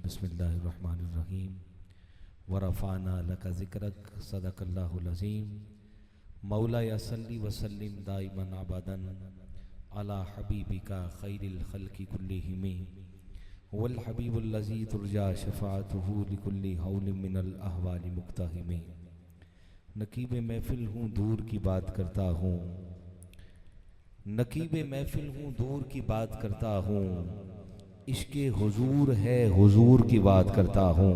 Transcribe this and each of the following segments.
बिस्मिल्लाहिर्रहमानिर्रहीम वरफ़ाना लका ज़िक्रक सदक़ल्लाहुल अज़ीम मौला या सल्ली वसल्लिम दाइमन अबदन अला हबीबिका खैरिल खल्क़ि कुल्लिहिम वल हबीबुल लज़ी तुरजा शफ़ाअतुहु लिकुल्लि हौलिम मिनल अहवालि मुक्तहिम। नकीब महफिल हूँ दूर की बात करता हूँ, नकीब महफिल हूँ दूर की बात करता हूँ, इश्के हुजूर है हुजूर की बात करता हूँ,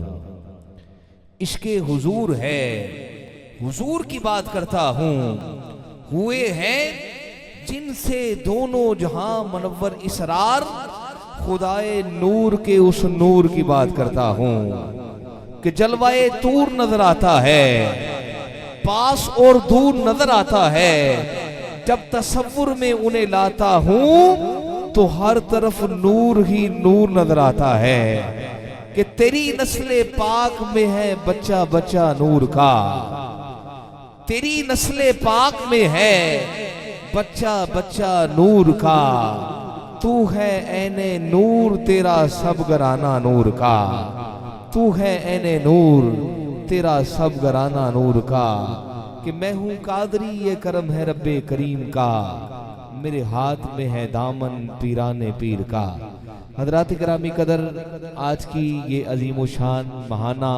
इश्के हुजूर है हुजूर की बात करता हूँ। हुए हैं जिनसे दोनों जहां मनव्वर इसरार, खुदाए नूर के उस नूर की बात करता हूँ कि जलवाए तूर नजर आता है, पास और दूर नजर आता है। जब तसव्वुर में उन्हें लाता हूँ तो हर तरफ नूर ही नूर नजर आता है कि तेरी नस्ले पाक में है बच्चा बच्चा नूर का, तेरी नस्ले पाक में है बच्चा बच्चा नूर का। तू है ऐने नूर तेरा सब घराना नूर का, तू है ऐने नूर तेरा सब घराना नूर का। कि मैं हूँ कादरी ये करम है रब्बे करीम का, मेरे हाथ में है दामन पीराने पीर का। हजरात किरामी कदर, आज की ये अजीम शान महाना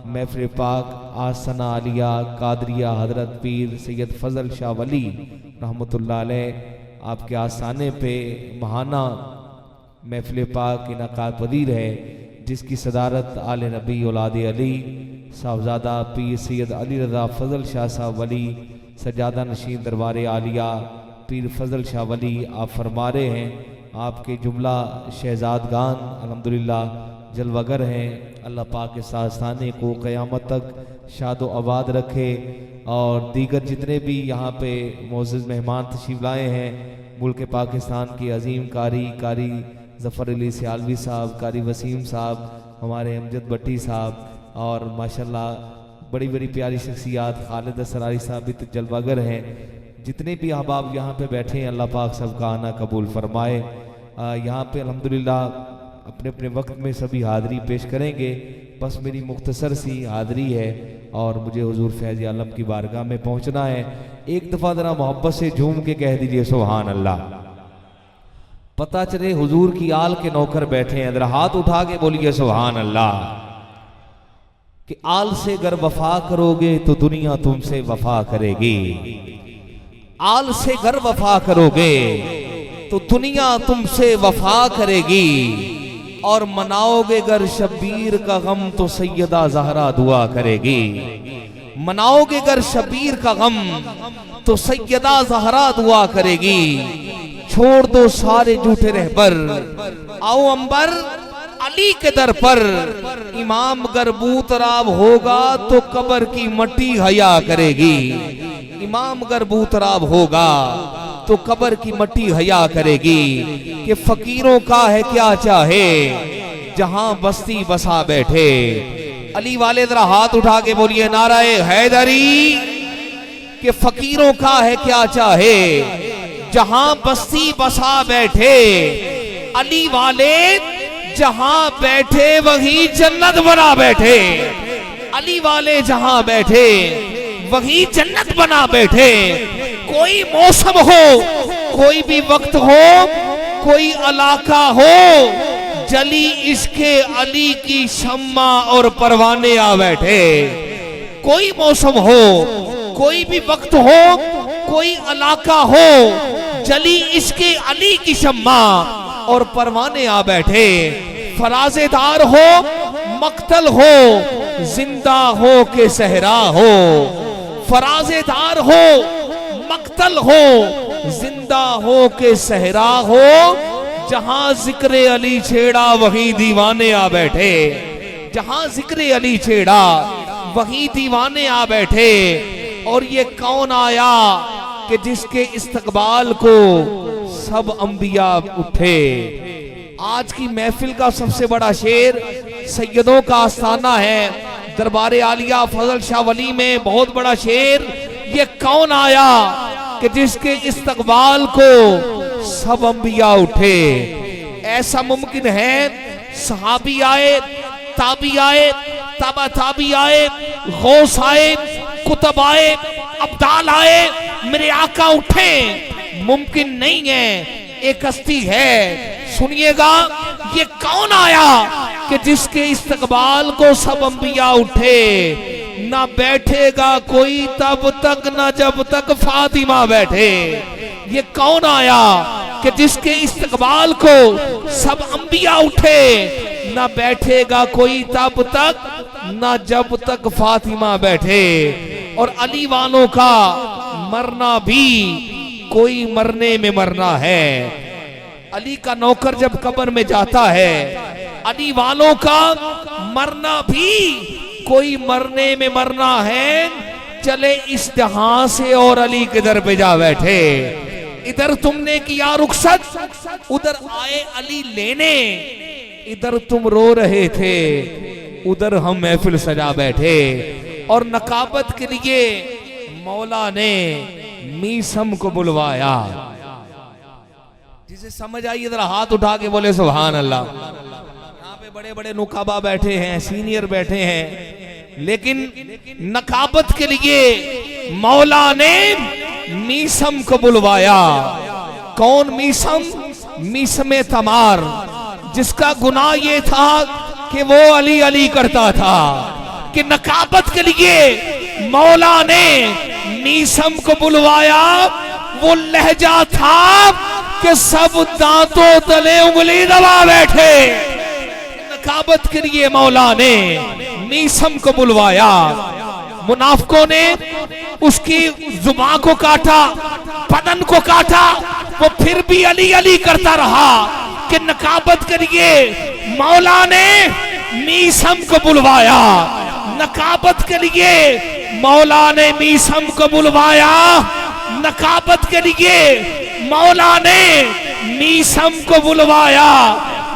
महफिल पाक आसना आलिया कादरिया हजरत पीर सैयद फजल शाह वली रहमतुल्लाह अलैह आपके आसाने पे महाना महफिल पाक इनाकात पदीर है, जिसकी सदारत आले नबी औलाद अली साहबजादा पीर सैयद अली रज़ा फजल शाह साहब वली सजादा नशीन दरबार आलिया पीर फजल शाह वली आप फरमा रहे हैं। आपके जुमला शहजादगान अल्हम्दुलिल्लाह जलवागर हैं। अल्लाह पाक के सास्थाने को क़यामत तक शादो आबाद रखे और दीगर जितने भी यहाँ पे मोअज़्ज़िज़ मेहमान तशरीफ़ लाए हैं, मुल्क पाकिस्तान के अजीम कारी ज़फ़र अली सियालवी साहब, कारी वसीम साहब, हमारे अमजद भट्टी साहब और माशाल्लाह बड़ी बड़ी प्यारी शख्सियात खालिद असरारी साहब भी तो जलवागर हैं। जितने भी अहबाब यहाँ पे बैठे हैं अल्लाह पाक सबका आना कबूल फरमाए। यहाँ पे अल्हम्दुलिल्लाह अपने अपने वक्त में सभी हाज़री पेश करेंगे, बस मेरी मुख्तसर सी हाज़री है और मुझे हुजूर फैज़ आलम की बारगाह में पहुँचना है। एक दफ़ा ज़रा मोहब्बत से झूम के कह दीजिए सुभान अल्लाह। पता चले हुजूर की आल के नौकर बैठे हैं, ज़रा हाथ उठा के बोलिए सुभान अल्लाह। कि आल से अगर वफा करोगे तो दुनिया तुमसे वफा करेगी, आल से अगर वफा करोगे तो दुनिया तुमसे वफा करेगी। और मनाओगे अगर शब्बीर का गम तो सैयदा ज़हरा दुआ करेगी, मनाओगे अगर शब्बीर का गम तो सैयदा ज़हरा दुआ करेगी। छोड़ दो सारे झूठे रहबर, आओ अंबर अली के दर पर। इमाम अगर बूतराब होगा तो कब्र की मट्टी हया करेगी, इमाम अगर बूतराब होगा तो कब्र की मट्टी हया करेगी। कि फकीरों का है क्या चाहे जहां बस्ती बसा बैठे। अली वाले जरा हाथ उठा के बोलिए नाराए हैदरी। कि फकीरों का है क्या चाहे जहां बस्ती बसा बैठे। अली वाले जहां बैठे वही जन्नत बना बैठे, अली वाले जहां बैठे वही जन्नत बना बैठे। कोई मौसम हो, कोई भी वक्त हो, कोई इलाका हो, जली इश्के अली की शम्मा और परवाने आ बैठे। कोई मौसम हो, कोई भी वक्त हो, कोई इलाका हो, जली इश्के अली की शम्मा और परवाने आ बैठे। फराजेदार हो मक्तल हो, जिंदा हो के सहरा हो। फराजेदार हो मक्तल हो, जिंदा हो के सहरा हो। जहां जिक्र अली छेड़ा वहीं दीवाने आ बैठे, जहां जिक्र अली छेड़ा वहीं दीवाने आ बैठे। और ये कौन आया कि जिसके इस्तकबाल को सब अंबिया उठे। आज की महफिल का सबसे बड़ा शेर सैयदों का आस्थाना है दरबार आलिया फजल शाह वली में बहुत बड़ा शेर। ये कौन आया कि जिसके इस्तकबाल को सब अंबिया उठे। ऐसा मुमकिन है सहाबी आए ताबी आए, तबा ताबी आए, गौस आए, कुतब आए, अब्दाल आए, मेरे आका उठे, मुमकिन नहीं है। एक हस्ती है, सुनिएगा, ये कौन आया कि जिसके इस्तकबाल को सब अंबिया उठे, ना बैठेगा कोई तब तक ना जब तक फातिमा बैठे। ये कौन आया कि जिसके इस्तकबाल को सब अंबिया उठे, ना बैठेगा कोई तब तक ना जब तक फातिमा बैठे। और अली वालों का मरना भी कोई मरने में मरना है। अली का नौकर जब कब्र में जाता है, अली वालों का मरना भी कोई मरने में मरना है। चले इस जहां से और अली के दर पे जा बैठे। इधर तुमने किया रुखसत, उधर आए अली लेने। इधर तुम रो रहे थे, उधर हम महफिल सजा बैठे। और नकाबत के लिए मौला ने मीसम को बुलवाया। जिसे समझ आई इधर हाथ उठा के बोले सुभान अल्लाह। यहाँ पे बड़े बड़े नुकाबा बैठे हैं, सीनियर बैठे हैं, लेकिन नकाबत के लिए मौला ने मीसम को बुलवाया। कौन मीसम? मीसम तमार, जिसका गुनाह ये था कि वो अली अली करता था। कि नकाबत के लिए मौला ने मीसम को बुलवाया। वो लहजा था कि सब दांतों तले उंगली दबा बैठे। नकाबत के लिए मौला ने मीसम को बुलवाया। मुनाफिकों ने उसकी जुबान को काटा, बदन को काटा, वो फिर भी अली अली करता रहा। कि नकाबत के लिए मौला ने मीसम को बुलवाया। नकाबत के लिए मौला ने मीसम को बुलवाया। नकाबत के लिए मौला ने मीसम को बुलवाया।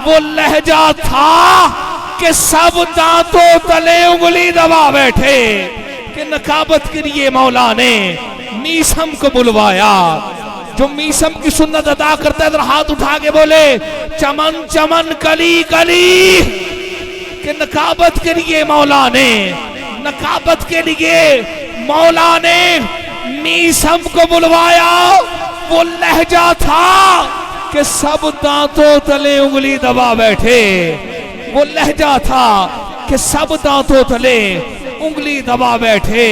वो लहजा था कि सब दांतों तले उंगली दबा बैठे। कि नकाबत के लिए मौला ने मीसम को बुलवाया। जो मीसम की सुन्नत अदा करता है, हाथ उठा के बोले चमन चमन कली कली। कि नकाबत के लिए मौला ने, नकाबत के लिए मौला ने मीसम को बुलवाया। वो लहजा था कि सब दांतों तले उंगली दबा बैठे। वो लहजा था कि सब दांतों तले उंगली दबा बैठे।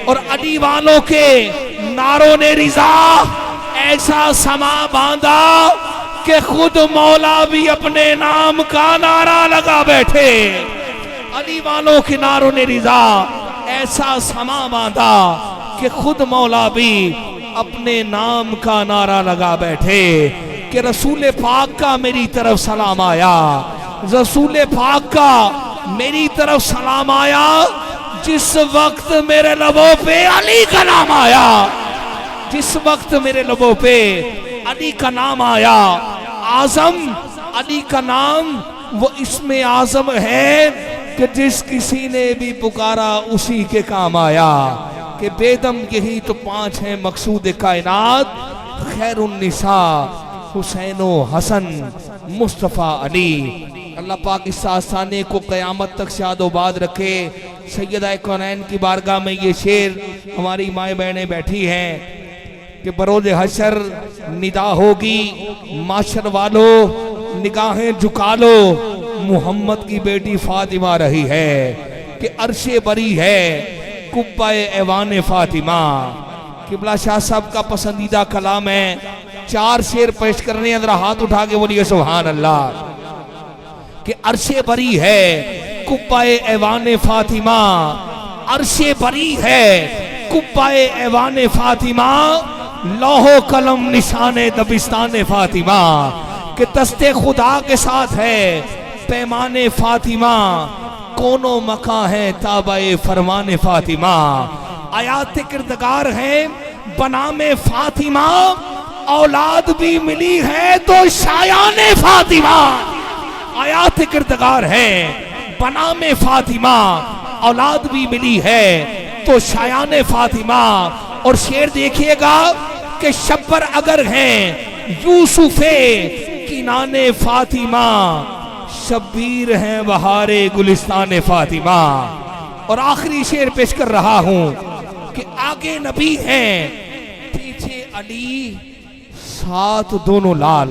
और अली वालों के नारों ने रिजा ऐसा समा बांधा कि खुद मौला भी अपने नाम का नारा लगा बैठे। अली वालों के नारों ने रिजा ऐसा समा बांधा कि खुद मौला भी अपने नाम का नारा लगा बैठे। कि रसूल पाक का मेरी तरफ सलाम आया, रसूल पाक का मेरी तरफ सलाम आया। जिस वक्त मेरे लबों पे अली का नाम आया, जिस वक्त मेरे लबों पे अली का नाम आया। आजम अली का नाम वो इसमें आजम है कि जिस किसी ने भी पुकारा उसी के काम आया। कि बेदम यही तो 5 हैं मकसूद कायनात, खैरुन्निसा हुसैनो हसन मुस्तफ़ा अली। अल्लाह पाक इस आस्थाने को क़यामत तक शादोबाद रखे। सैयदा कौनैन की बारगाह में ये शेर हमारी माए बहनें बैठी हैं कि बरोज़ हशर निदा होगी माशर वालों, निगाहें झुका लो, मोहम्मद की बेटी फातिमा रही है। कि अर्शे बरी है कुब्बाए ऐवान फातिमा। किबला शाह साहब का पसंदीदा कलाम है। 4 शेर पेश करने, अंदर हाथ उठा के बोलिए सुभान अल्लाह। कि अर्शे बरी है कुब्बाए ऐवान फातिमा, अर्शे बरी है कुब्बाए ऐवान फातिमा। लौहो कलम निशाने दबिस्तान फातिमा। कि दस्ते खुदा के साथ है पैमाने फातिमा। कोनो मका है ताबाए फरमाने फातिमा। आयात किरदगार है बनामे फातिमा। औलाद भी मिली है तो शायाने फातिमा। आयात किरदगार है बनामे फातिमा। औलाद भी मिली है तो शायाने फातिमा। और शेर देखिएगा कि शब्बर अगर हैं यूसुफे किनाने फातिमा। शब्बीर हैं बहारे गुलिस्तान फातिमा। और आखिरी शेर पेश कर रहा हूं कि आगे नबी हैं, पीछे अली, साथ दोनों लाल।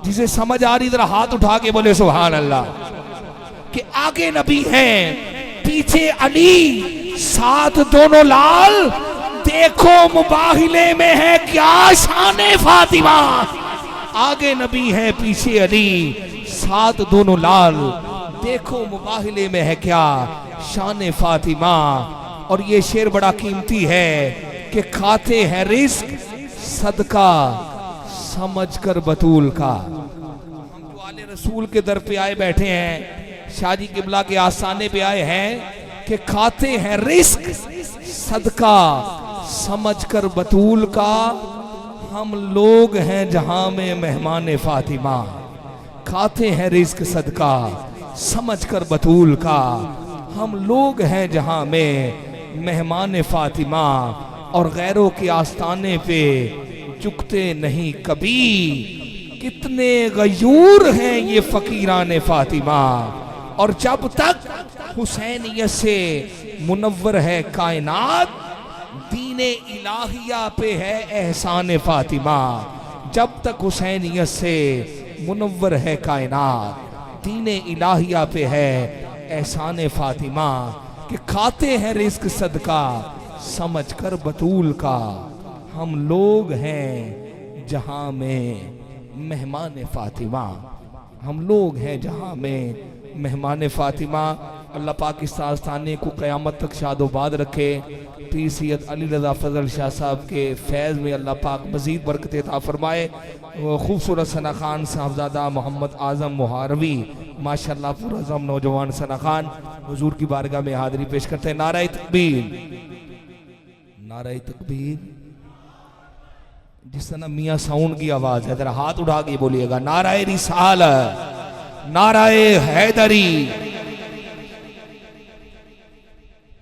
जिसे समझ आ रही जरा हाथ उठा के बोले सुभान अल्लाह। कि आगे नबी हैं, पीछे अली, साथ दोनों लाल। देखो मुबाहिले में है क्या शान फातिमा। आगे नबी हैं, पीछे अली, साथ दोनों लाल। देखो मुबाहिले में है क्या शान फातिमा। और ये शेर बड़ा कीमती है कि खाते हैं रिस्क सदका समझकर बतूल का। हम वाले रसूल के दर पे आए बैठे हैं, शादी किबला के आसाने पे आए हैं कि खाते हैं रिस्क सदका समझकर बतूल का। हम लोग हैं जहां में मेहमान फातिमा। खाते हैं रिस्क सदका समझकर बतूल का। हम लोग हैं जहां में मेहमान फातिमा। और गैरों के आस्ताने पे चुकते नहीं कभी। कितने गयूर हैं ये फकीरान फातिमा। और जब तक हुसैनियत से मुनव्वर है कायनात, दीने इलाहिया पे है एहसान फातिमा। जब तक हुसैनियत से मुनव्वर है कायनात, दीने इलाहिया पे है एहसान फातिमा। कि खाते हैं रिस्क सदका समझकर बतूल का। हम लोग हैं जहां में मेहमान फातिमा। हम लोग हैं जहां में मेहमान फातिमा। अल्लाह पाक इस आस्थाने को क़यामत तक शादोबाद रखे। पीर सैयद अली रज़ा फजल शाह साहब के फैज़ में अल्लाह पाक मज़ीद बरकत अता फरमाए। खूबसूरत सना खान साहबजादा मोहम्मद आज़म मुहारवी, माशाअल्लाह पूरा जम नौजवान सना खान हुजूर की बारगाह में हाज़िरी पेश करते हैं। नारे तकबीर, नारे तकबीर। जिस तरह मियाँ साउंड की आवाज़ है, जरा हाथ उठा के बोलिएगा। नारे रिसालत, नारे हैदरी,